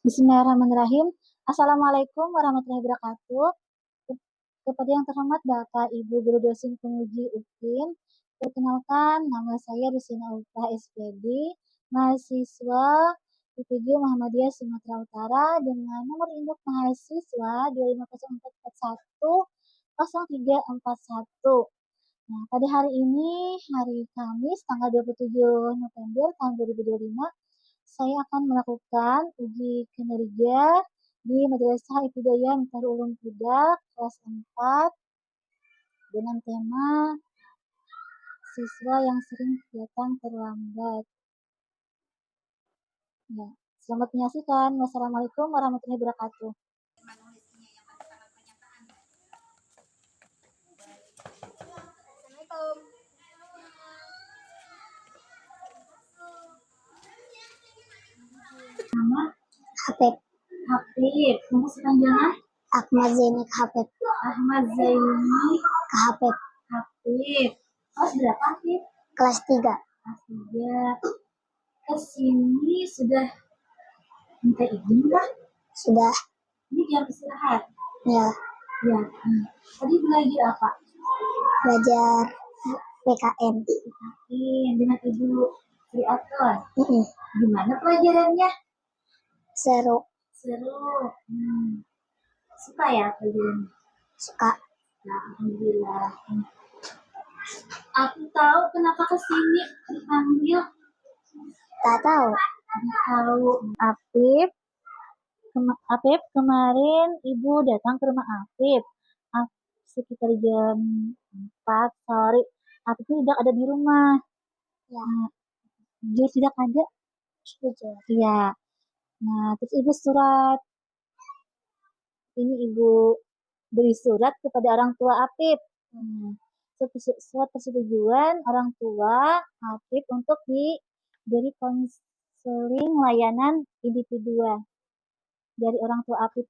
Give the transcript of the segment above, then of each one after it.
Bismillahirrahmanirrahim. Assalamualaikum warahmatullahi wabarakatuh. Kepada yang terhormat Bapak Ibu Guru Dosen Penguji UPIN, perkenalkan nama saya Rusina Ulfa SPD, mahasiswa IPG Muhammadiyah Sumatera Utara dengan nomor induk mahasiswa 250410341. Nah, pada hari ini, hari Kamis, tanggal 27 November tahun 2025, saya akan melakukan uji kinerja di Madrasah Ibtidaiyah Miftahrul Ulum Huda kelas 4 dengan tema siswa yang sering datang terlambat. Ya, selamat menyaksikan. Wassalamualaikum warahmatullahi wabarakatuh. Nama Hafib. Hafib. Kamu sepanjangan? Ahmad Zaini Hafib. Ahmad Zaini Hafib. Hafib. Kelas berapa, Hafib? Kelas 3. Kelas 3. Kesini sudah minta izin kah? Sudah. Ini jam istirahat. Ya. Ya. Tadi belajar apa? Belajar PKN. Dengan Ibu Sri Aton. Mm-mm. Gimana pelajarannya? Seru. Suka ya pelajarannya? Suka. Nah, alhamdulillah. Aku tahu kenapa kesini dipanggil. Tak tahu. Afif, kemarin Ibu datang ke rumah Afif. Sekitar jam 4 sore. Afif tidak ada di rumah. Ya. Jujur tidak ada. Jujur. Iya. Nah, terus Ibu Ibu beri surat kepada orang tua Afif. Surat persetujuan orang tua Afif untuk diberi konseling layanan individual dari orang tua Afif.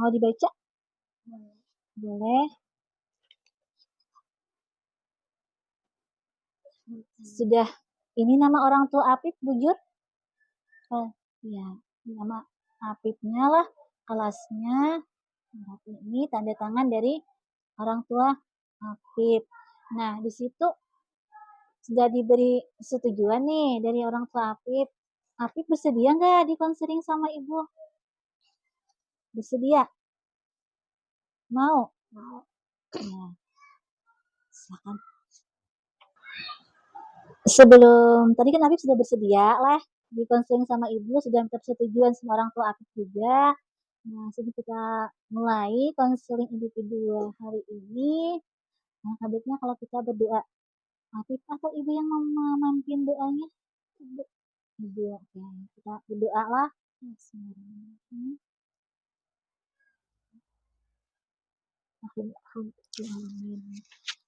Mau dibaca? Boleh. Sudah. Ini nama orang tua Afif, bujur? Ya, nama Afifnya lah, kelasnya. Ini tanda tangan dari orang tua Afif. Nah, di situ sudah diberi persetujuan nih dari orang tua Afif. Afif bersedia nggak dikonseling sama Ibu? Bersedia? Mau? Mau. Ya. Silakan. Sebelum tadi kan Afif sudah bersedia lah dikonseling sama Ibu, sudah minta persetujuan sama orang tua Afif juga. Nah, sebelum kita mulai konseling individu hari ini, nah baiknya kalau kita berdoa. Afif atau Ibu yang memimpin doanya? Ibu, oke. Kita berdoa lah.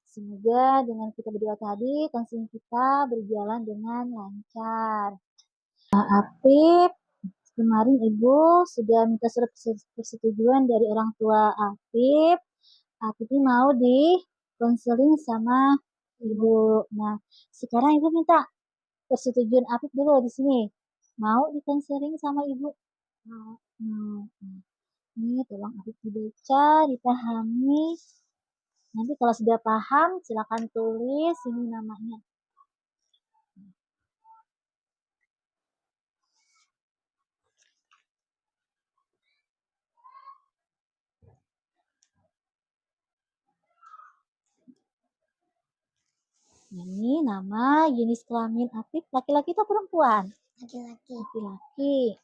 Semoga dengan kita berdoa tadi, konseling kita berjalan dengan lancar. Afif, kemarin Ibu sudah minta surat persetujuan dari orang tua Afif. Afif ini mau dikonseling sama Ibu. Nah, sekarang Ibu minta persetujuan Afif dulu di sini. Mau dikonseling sama Ibu? Mau. Ini tolong Afif dibaca, dipahami. Nanti kalau sudah paham, silakan tulis ini namanya. Ini nama jenis kelamin Afif, laki-laki atau perempuan? Laki-laki. Laki-laki.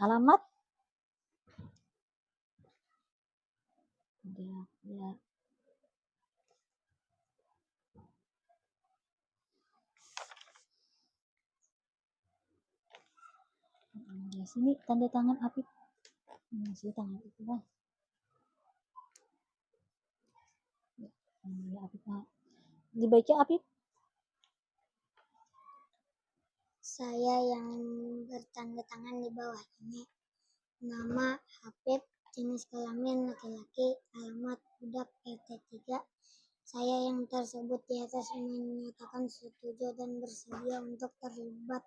Alamat? Ya. Di sini tanda tangan Afif. Sini tangan itu lah. Ya, Afif. Dibaca Afif. Saya yang bertanda tangan di bawah ini. Nama Hafib, jenis kelamin laki-laki, alamat Budak RT 3. Saya yang tersebut di atas menyatakan setuju dan bersedia untuk terlibat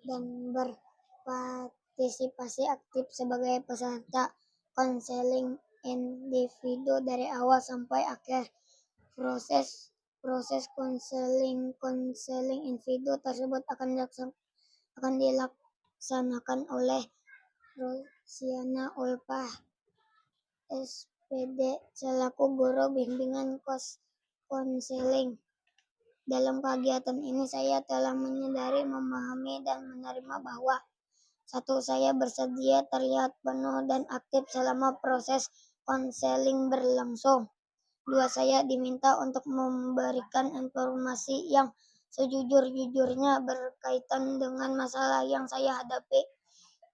dan berpartisipasi aktif sebagai peserta konseling individu dari awal sampai akhir. Proses konseling individu tersebut akan dilaksanakan oleh Rosiana Ulfa, SPD, selaku guru bimbingan konseling. Dalam kegiatan ini saya telah menyadari, memahami, dan menerima bahwa 1. Saya bersedia terlihat penuh dan aktif selama proses konseling berlangsung. 2. Saya diminta untuk memberikan informasi yang sejujur-jujurnya berkaitan dengan masalah yang saya hadapi.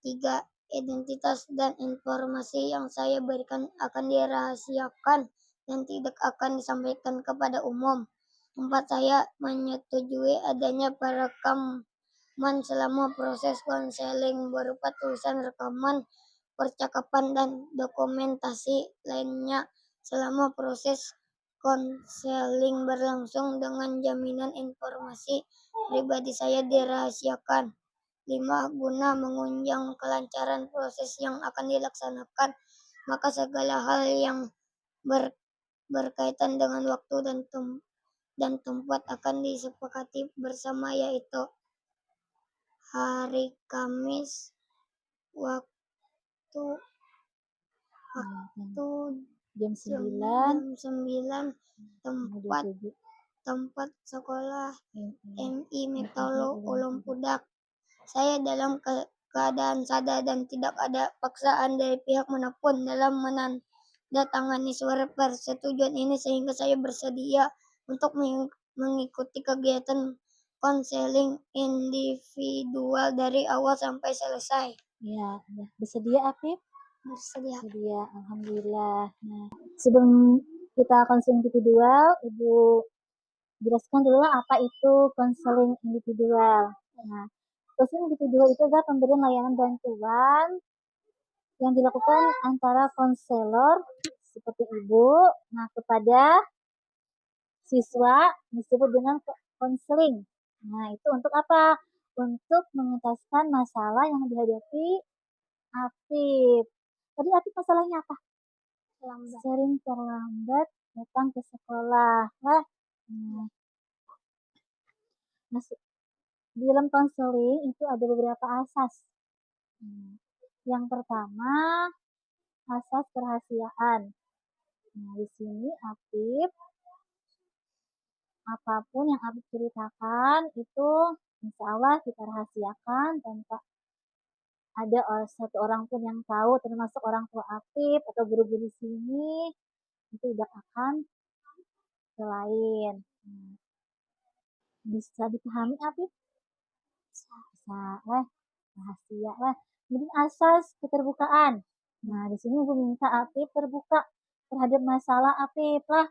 3. Identitas dan informasi yang saya berikan akan dirahasiakan dan tidak akan disampaikan kepada umum. 4. Saya menyetujui adanya perekaman selama proses konseling berupa tulisan, rekaman, percakapan, dan dokumentasi lainnya selama proses konseling berlangsung dengan jaminan informasi pribadi saya dirahasiakan. 5. Guna menunjang kelancaran proses yang akan dilaksanakan, maka segala hal yang berkaitan dengan waktu dan tempat akan disepakati bersama, yaitu hari Kamis, waktu Jam 9. jam 9, tempat sekolah MI Metalo Ulum Pudak. Saya dalam keadaan sadar dan tidak ada paksaan dari pihak manapun dalam menandatangani surat persetujuan ini, sehingga saya bersedia untuk mengikuti kegiatan konseling individual dari awal sampai selesai. Ya, bersedia Afif? Bersedia. Bersedia, alhamdulillah. Nah, sebelum kita konseling individual, Ibu jelaskan dulu apa itu konseling individual. Nah, konseling individual itu adalah pemberian layanan bantuan yang dilakukan antara konselor seperti Ibu, nah kepada siswa disebut dengan konseling. Nah, itu untuk apa? Untuk mengentaskan masalah yang dihadapi Afif. Tadi Afif masalahnya apa? Sering terlambat datang ke sekolah. Nah, di dalam konseling itu ada beberapa asas. Yang pertama, asas kerahasiaan. Nah, di sini Afif, apapun yang Afif ceritakan itu insya Allah kita rahasiakan tanpa ada satu orang pun yang tahu, termasuk orang tua Afif atau guru-guru di sini, itu tidak akan selain. Bisa dipahami Afif? Bisa. Rahasia lah. Kemudian asas keterbukaan. Nah, di sini Ibu minta Afif terbuka terhadap masalah Afif lah.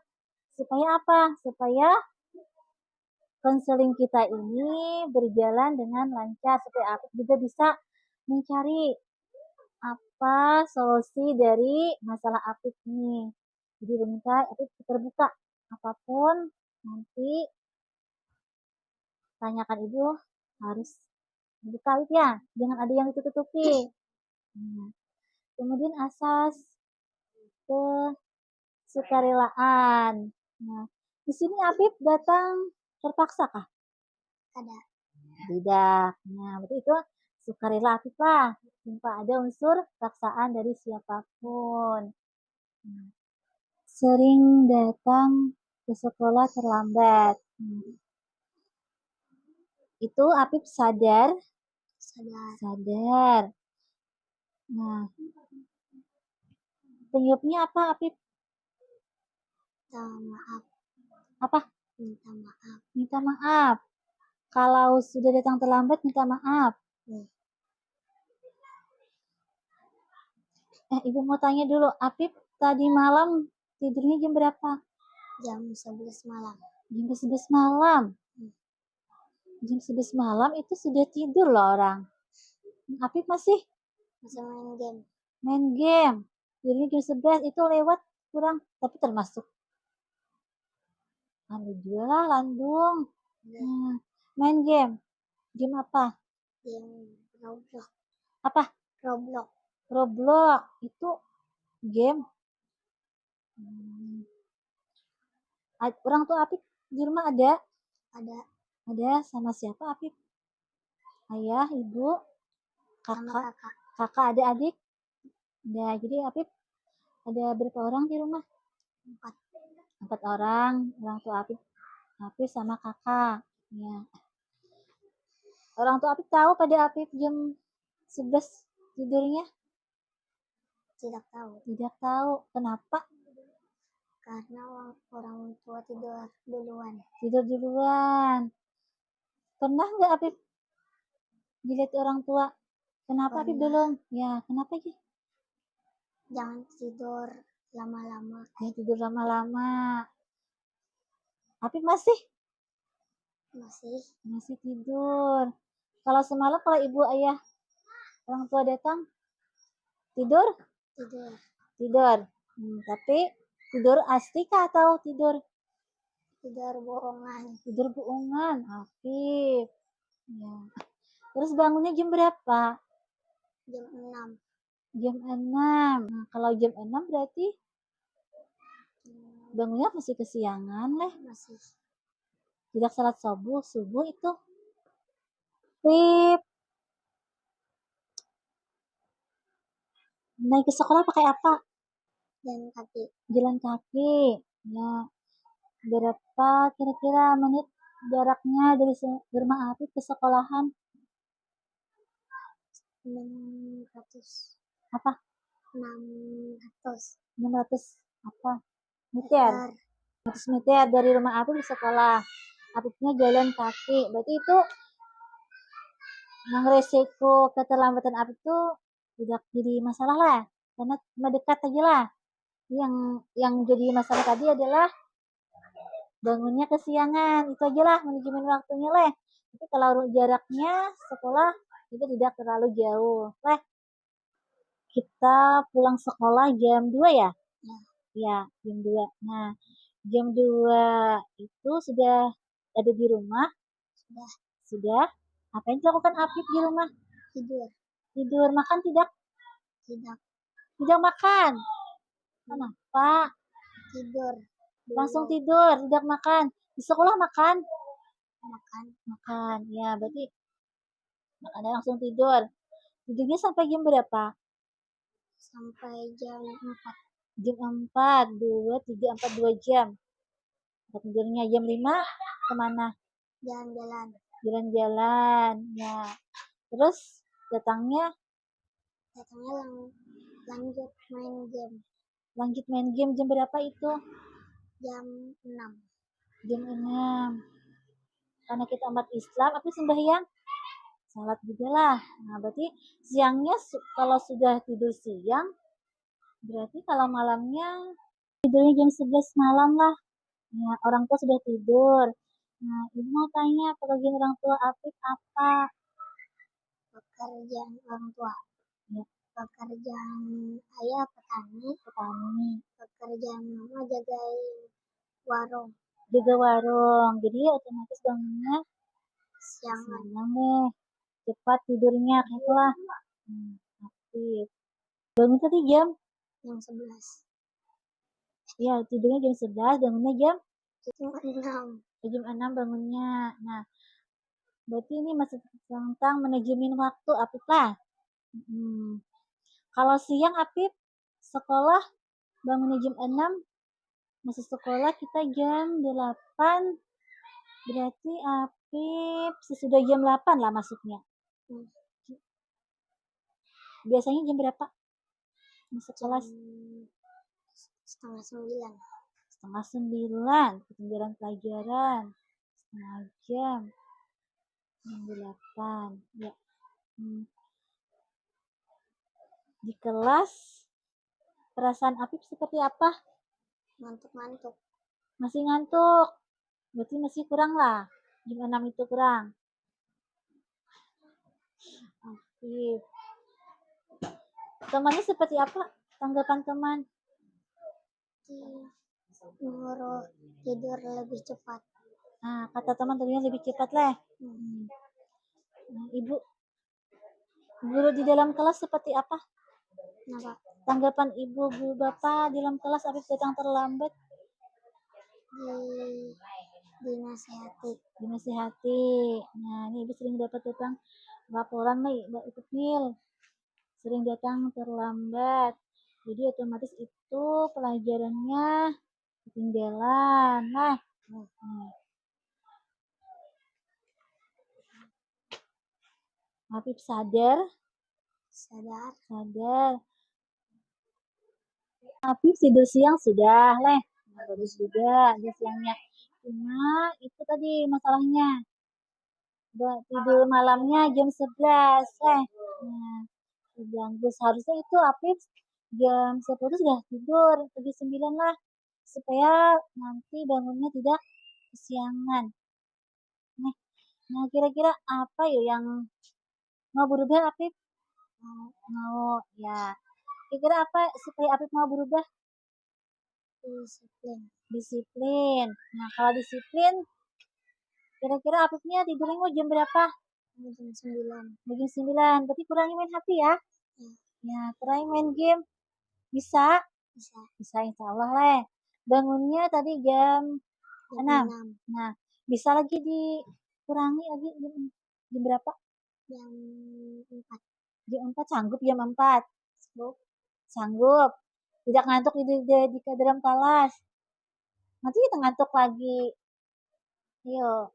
Supaya apa? Supaya konseling kita ini berjalan dengan lancar, supaya Afif juga bisa mencari apa solusi dari masalah Afif ini. Jadi minta Afif terbuka apapun nanti tanyakan Ibu harus dibuka ya, jangan ada yang ditutupi. Kemudian asas kesukarelaan. Nah, di sini Afif datang terpaksa kah? Ada. Tidak. Nah, berarti itu sukarela Afif lah, tanpa ada unsur paksaan dari siapapun. Sering datang ke sekolah terlambat. Itu Afif sadar. Nah, penyebabnya apa Afif? Minta maaf. Apa? Minta maaf. Kalau sudah datang terlambat minta maaf. Ibu mau tanya dulu, Afif tadi malam tidurnya jam berapa? Jam 11 malam. Jam 11 malam. Jam 11 malam itu sudah tidur loh orang. Afif masih main game. Main game. Tidurnya jam 11 itu lewat kurang, tapi termasuk Anu juga lah, Landung. Ya, Main game. Game apa? yang Roblox. Apa? Roblox. Roblox. Itu game. Hmm. Orang tua Apip di rumah ada? Ada Ada sama siapa Apip? Ayah, ibu, sama kakak, kakak. kakak, ada adik? Ada. Jadi Apip ada berapa orang di rumah? 4. 4 orang. Orang tua Apip, Apip sama kakak. Ya. Orang tua Apip tahu pada Apip jam 11 tidurnya? Tidak tahu. Tidak tahu. Kenapa? Karena orang tua tidur duluan. Tidur duluan. Pernah nggak Apip dilihat orang tua? Kenapa Apip Pernah. belum? Ya, kenapa sih? Jangan tidur lama-lama. Ya, tidur lama-lama. Apip masih Masih tidur. Kalau semalam kalau ibu ayah orang tua datang tidur tidur. tapi tidur asli kah atau tidur Bohongan. bohongan Apip ya. Terus bangunnya jam berapa? Jam 6. Jam 6. Nah, kalau jam 6 berarti bangunnya masih kesiangan lah. Masih. Tidak salat subuh itu. Pip, naik ke sekolah pakai apa? Jalan kaki. Jalan kaki. Ya, berapa kira-kira menit jaraknya dari rumah Apip ke sekolahan? 600. Apa? 600 600 apa? Meter. 100 meter dari rumah Apip di sekolah. Apipnya jalan kaki. Berarti itu yang resiko keterlambatan Apip itu tidak jadi masalah lah. Karena cuma dekat aja lah. Yang jadi masalah tadi adalah bangunnya kesiangan. Itu aja lah manajemen waktunya lah. Tapi kalau jaraknya sekolah itu tidak terlalu jauh. Lah, kita pulang sekolah jam 2 ya? Ya, jam 2. Nah, jam 2 itu sudah ada di rumah? Sudah. Apa yang dilakukan Apip di rumah? Tidur. Makan tidak? Tidak makan. Kenapa? Tidur. Langsung tidur, tidak makan. Di sekolah makan? Makan. Ya, berarti makannya langsung tidur. Tidurnya sampai jam berapa? Sampai jam 4. Jam 4, 2, 3, 4, 2 jam. Tidurnya jam 5 kemana? Jalan-jalan. Jalan-jalan. Ya. Terus datangnya lanjut main game. Lanjut main game jam berapa itu? Jam 6. Jam 6. Karena kita umat Islam, tapi sembahyang salat juga lah. Nah, berarti siangnya kalau sudah tidur siang, berarti kalau malamnya tidurnya jam 11 malam lah. Ya, orang tua sudah tidur. Nah, ibu mau tanya, pekerjaan orang tua Apip apa? Pekerjaan orang tua. Ya. Pekerjaan ayah petani. Pekerjaan mama jagain warung. Jaga warung. Jadi otomatis bangunnya siangan deh. Cepat tidurnya itulah. Aktif. Bangun tadi jam 11. Ya, tidurnya jam 11, bangunnya jam 6. Jam 6 bangunnya. Nah, berarti ini masih tentang manajemen waktu Apip lah. Kalau siang Apip sekolah bangunnya jam 6, masuk sekolah kita jam 8, berarti Apip sesudah jam 8 lah masuknya. Biasanya jam berapa masuk kelas? Setengah 9. Setengah 9, ketinggalan pelajaran setengah jam. Jam 8 ya. Di kelas perasaan Apip seperti apa? Ngantuk. Masih ngantuk. Berarti masih kurang lah. Jam 6 itu kurang. Apip. Temannya seperti apa? Tanggapan teman? Guru tidur lebih cepat. Nah, kata teman tidurnya lebih cepat lah. Nah, ibu, guru di dalam kelas seperti apa? Kenapa? Tanggapan ibu, guru bapak di dalam kelas Apip datang terlambat? Dinasehati. Dinasihati. Nah, ini ibu sering dapat laporan nih, Mbak Ipil. Sering datang terlambat. Jadi otomatis itu pelajarannya ketinggalan. Nah, Apip sadar. Apip tidur siang sudah, Leh. Nah, bagus juga di siangnya. Cuma itu tadi masalahnya. Tidur malamnya jam 11, Leh. Nah, terganggu. Seharusnya itu Apip jam 10 sudah tidur, pagi 9 lah. Supaya nanti bangunnya tidak kesiangan. Nah, kira-kira apa ya yang mau berubah Apip? Mau ya. Kira-kira apa supaya Apip mau berubah? Disiplin. Nah, kalau disiplin, kira-kira Apipnya tidurnya mau jam berapa? Jam 9. Jam 9. Berarti kurangi main HP ya? Ya, kurangi main game. Bisa? Bisa insya Allah lah. Bangunnya tadi jam 6. Nah, bisa lagi dikurangi lagi jam berapa? Jam 4. Jam 4 sanggup jam 4? Sanggup. Tidak ngantuk di dalam kelas. Nanti kita ngantuk lagi. Yuk.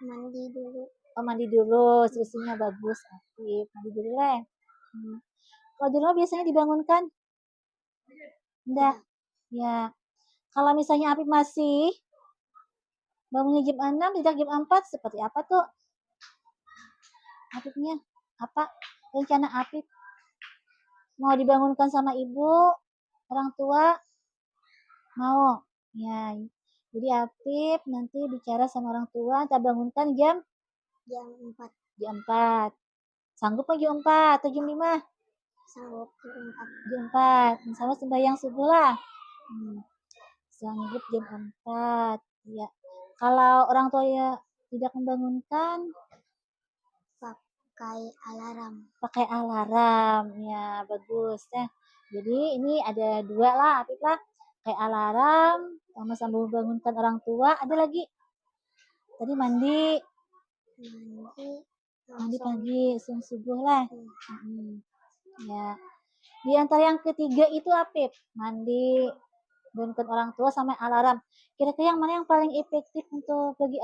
Mandi dulu. Oh, mandi dulu. Selusunya bagus. Aktif. Mandi dulu lah. Kalau di rumah biasanya dibangunkan? Enggak. Ya. Kalau misalnya Apip masih bangunnya jam 6, tidak jam 4, seperti apa tuh? Apipnya? Apa rencana Apip? Mau dibangunkan sama ibu? Orang tua? Mau? Ya. Jadi Apip nanti bicara sama orang tua, kita bangunkan jam 4. Jam 4. Sanggup nggak jam 4 atau jam 5? Sanggup jam 4. Sama sembahyang subuh lah. Sanggup jam 4. Ya. Kalau orang tua ya tidak membangunkan, pakai alarm. Ya, bagus ya. Jadi ini ada 2 lah, Apip lah. Kayak alarm, sama-sama membangunkan orang tua. Ada lagi. Tadi mandi pagi, subuh lah. Ya. Di antara yang ketiga itu Apip, mandi, bangunkan orang tua sama alarm. Kira-kira yang mana yang paling efektif untuk bagi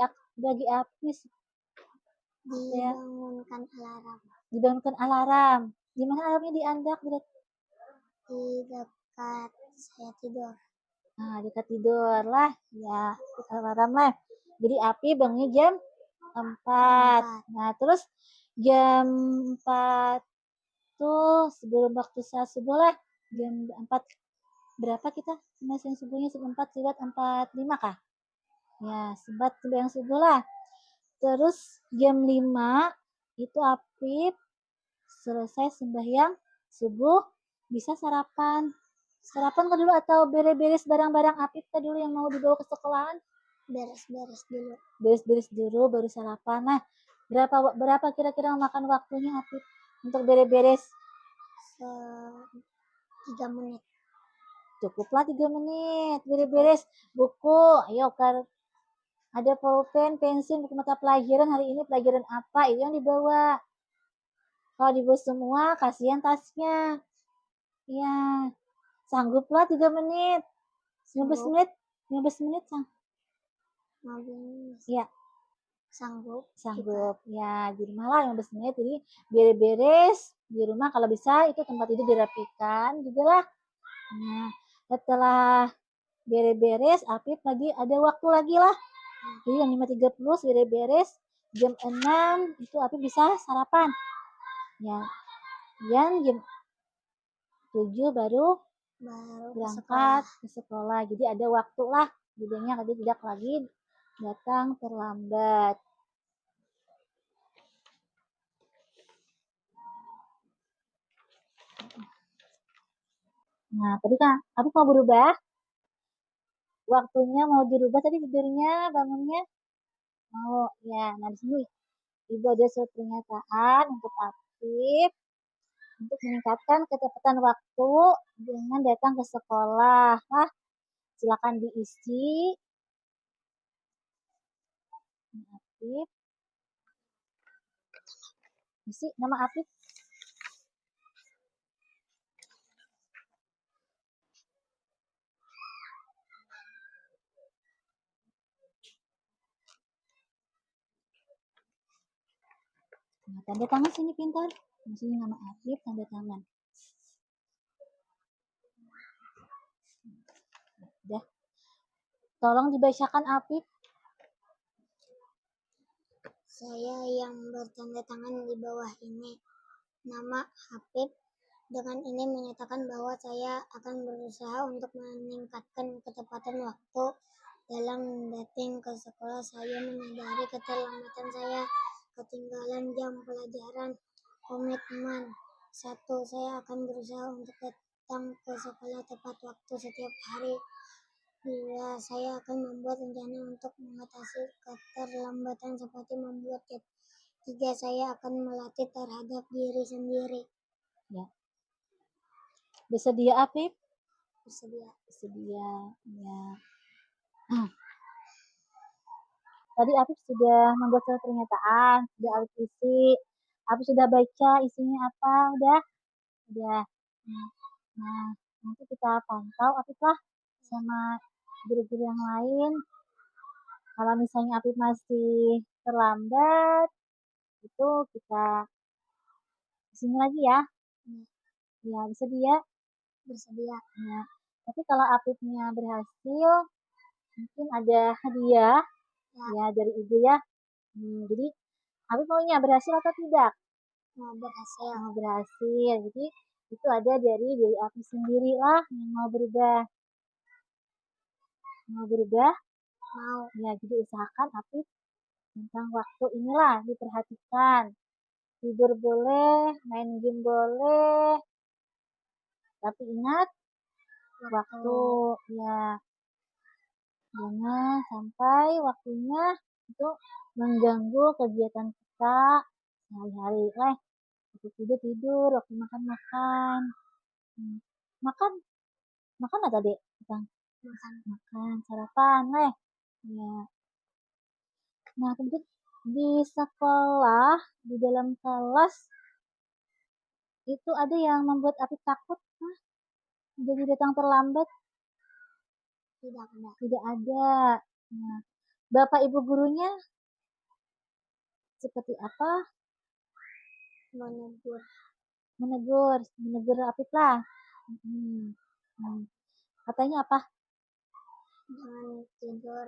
Apip? Dibangunkan alarm. Dibangunkan alarm. Di mana alarmnya diandak? Di dekat saya tidur. Nah, dekat tidur lah. Ya, alarm lah. Jadi Apip bangunnya jam 4. Nah, terus jam 4 tuh sebelum waktu saat subuh lah. Jam 4 berapa kita sembahyang subuhnya? 4 lewat 45 kah? Ya, sempat sembahyang subuh lah. Terus jam 5 itu Apip selesai sembahyang subuh bisa sarapan. Sarapan ke dulu atau beres-beres barang-barang Apip ke dulu yang mau dibawa ke sekolahan? Beres-beres dulu. Beres-beres dulu baru sarapan. Nah, berapa kira-kira makan waktunya Apip untuk beres-beres? 3 menit. Cukuplah 3 menit. Beres-beres buku. Ayo ada pulpen, pensil, buku mata pelajaran. Hari ini pelajaran apa? Itu yang dibawa. Kalau dibawa semua, kasihan tasnya. Ya, sangguplah 3 menit. 15 menit. 15 menit ya. Sanggup. Ya, di rumah lah 15 menit. Jadi beres-beres di rumah kalau bisa itu tempat tidur dirapikan juga lah. Nah, setelah beres-beres Apip lagi ada waktu lagi lah. Jadi jam 5.30 beres-beres, jam 6 itu Apip bisa sarapan. Ya. Yang jam 7 baru berangkat ke sekolah. Jadi ada waktu lah. Jadinya tidak lagi datang terlambat. Nah, tadi kan Apip mau berubah? waktunya mau dirubah tadi tidurnya, bangunnya? Mau, ya. Nah, di sini Ibu ada suatu pernyataan untuk Afif untuk meningkatkan kecepatan waktu dengan datang ke sekolah. Nah, silakan diisi. Afif, isi nama Afif. Nah, tanda tangan sini pintar. Di sini nama Afif, tanda tangan. Udah. Tolong dibacakan Afif. Saya yang bertanda tangan di bawah ini, nama Habib. Dengan ini menyatakan bahwa saya akan berusaha untuk meningkatkan ketepatan waktu dalam datang ke sekolah. Saya menyadari keterlambatan saya, ketinggalan jam pelajaran. Komitmen 1. Saya akan berusaha untuk datang ke sekolah tepat waktu setiap hari. 2. Saya akan membuat rencana untuk mengatasi keterlambatan seperti membuat chat. 3. Saya akan melatih terhadap diri sendiri. Ya. Bersedia Afif? Bersedia. Bersedia. Ya. Tadi Afif sudah membuat suatu pernyataan, sudah Afif isi. Afif sudah baca isinya apa? Udah. Nah, nanti kita pantau Afif lah sama guru-guru yang lain. Kalau misalnya Afif masih terlambat, itu kita kesini lagi ya. Ya, bersedia? Bersedia. Ya. Tapi kalau Afifnya berhasil, mungkin ada hadiah ya dari ibu ya. Jadi Afif maunya berhasil atau tidak? Mau berhasil. Mau berhasil. Jadi itu ada dari Afif sendiri lah yang mau berubah. Mau berubah? Mau. Ya, jadi usahakan Afif tentang waktu inilah diperhatikan. Tidur boleh, main game boleh. Tapi ingat waktu ya. Jangan sampai waktunya itu mengganggu kegiatan kita sehari-hari. Waktu tidur tidur, waktu makan makan. Makan apa Dek? Makan sarapan ya. Nah, kemudian di sekolah, di dalam kelas itu ada yang membuat Afif takut, jadi datang terlambat? Tidak ada. Nah, Bapak Ibu gurunya seperti apa? Menegur Afif lah. Katanya apa? Jangan tidur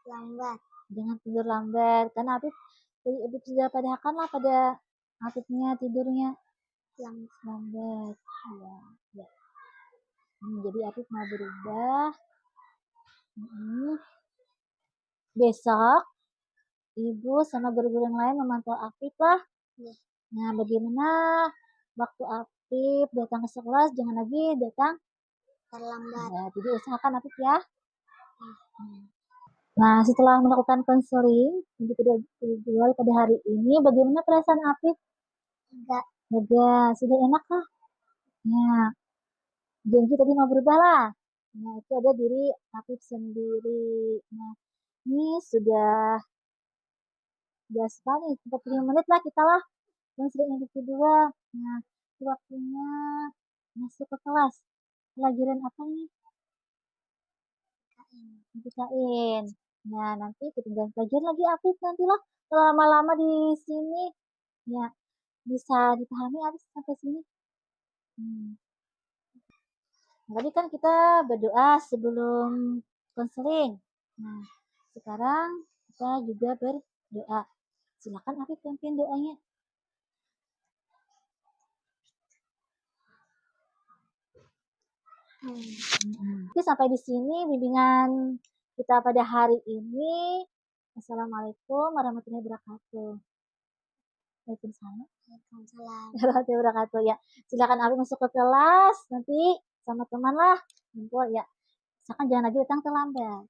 lambat. Jangan tidur lambat. Karena Afif sudah padahkan lah pada Afifnya tidurnya lambat. Ya. Jadi Afif mau berubah. Besok Ibu sama guru-guru yang lain memantau Afif lah. Nah, bagaimana waktu Afif datang ke sekolah, jangan lagi datang terlambat. Ya, jadi usahakan Afif ya. Nah, setelah melakukan konseling individual pada hari ini, bagaimana perasaan Afif? Lega, sudah enak kah? Ya, janji tadi mau berubah lah. Nah, itu ada diri Afif sendiri. Nah, ini sudah 45 menit lah kita lah konseling individual. Nah, waktunya masuk ke kelas. Pelajaran apa nih? PKN. Nah, nanti ketinggalan pelajaran lagi Afif nantilah. Kalau lama-lama di sini, ya bisa dipahami Afif sampai sini. Tadi kan kita berdoa sebelum konseling. Nah, sekarang kita juga berdoa. Silakan Afif pimpin doanya. Oke, sampai di sini bimbingan kita pada hari ini. Assalamualaikum warahmatullahi wabarakatuh. Waalaikumsalam. Waalaikumsalam. Warahmatullahi wabarakatuh. Ya, silakan Abi masuk ke kelas. Nanti sama teman lah. Ngumpul ya. Misalkan jangan lagi datang terlambat.